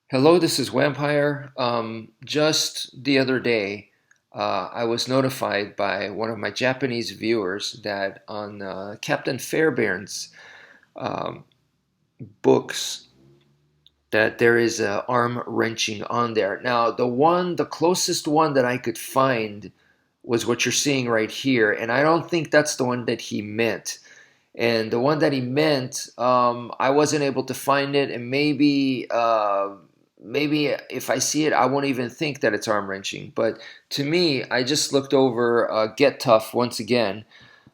Hello, this is Wmpyr. Just the other day, I was notified by one of my Japanese viewers that on Captain Fairbairn's um, books that there is arm wrenching on there. Now, the closest one that I could find was what you're seeing right here, and I don't think that's the one that he meant. And the one that he meant, I wasn't able to find it, and maybe if I see it, I won't even think that it's arm wrenching. But to me, I just looked over Get Tough once again,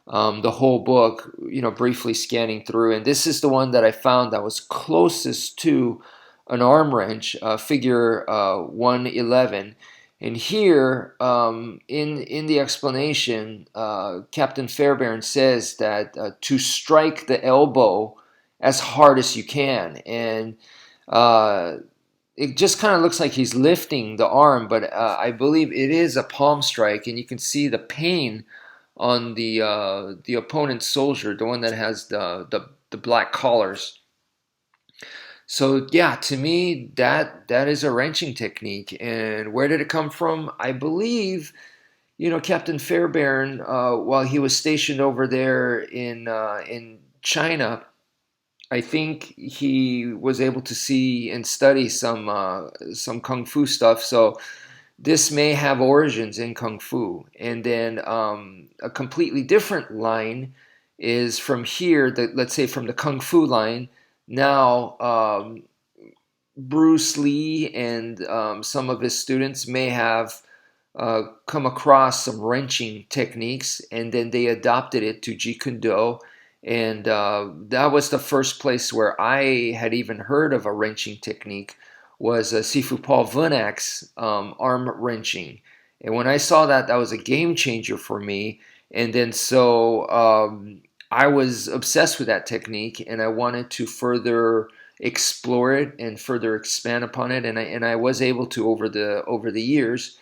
the whole book, briefly scanning through, and this is the one that I found that was closest to an arm wrench, figure 111. And here, in the explanation, Captain Fairbairn says that to strike the elbow as hard as you can, and uh, it just kind of looks like he's lifting the arm, but I believe it is a palm strike, and you can see the pain on the opponent's soldier, the one that has the black collars. So yeah, to me that is a wrenching technique. And where did it come from? I believe Captain Fairbairn, while he was stationed over there in China, I think he was able to see and study some kung fu stuff. So this may have origins in kung fu. And then a completely different line is from here. That let's say from the kung fu line. Now Bruce Lee and some of his students may have come across some wrenching techniques, and then they adopted it to Jeet Kune Do, and that was the first place where I had even heard of a wrenching technique was Sifu Paul Vunak's arm wrenching, and when I saw that, that was a game changer for me, and then so I was obsessed with that technique, and I wanted to further explore it and further expand upon it, and I was able to over the years.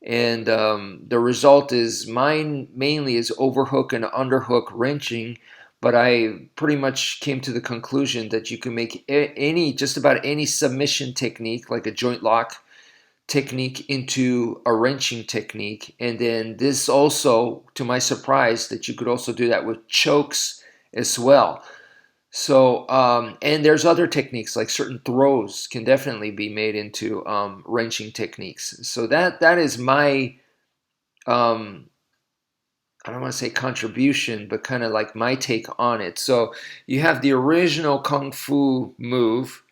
And the result is mine mainly is overhook and underhook wrenching, but I pretty much came to the conclusion that you can make just about any submission technique, like a joint lock technique, into a wrenching technique. And then this also, to my surprise, that you could also do that with chokes as well. So, and there's other techniques like certain throws can definitely be made into wrenching techniques. So that is my um, I don't want to say contribution, but kind of like my take on it. So you have the original kung fu move,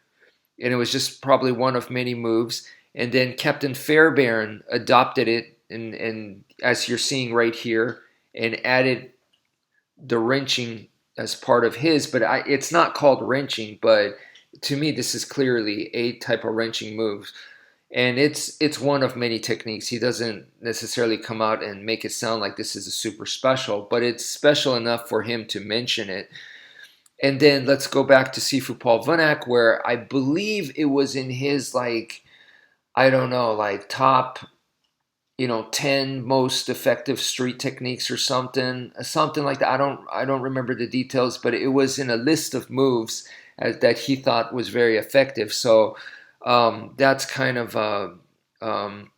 and it was just probably one of many moves. And then Captain Fairbairn adopted it, and as you're seeing right here, and added the wrenching as part of his, but it's not called wrenching. But to me, this is clearly a type of wrenching move, and it's one of many techniques. He doesn't necessarily come out and make it sound like this is a super special, but it's special enough for him to mention it. And then let's go back to Sifu Paul Vunak, where I believe it was in his like I don't know, like top 10 most effective street techniques or something like that. I don't remember the details, but it was in a list of moves that he thought was very effective. So that's kind of um,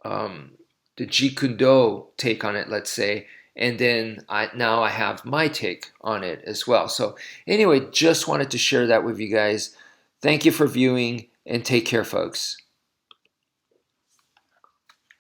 the Jeet Kune Do take on it, let's say. And then now I have my take on it as well. So anyway, just wanted to share that with you guys. Thank you for viewing, and take care, folks.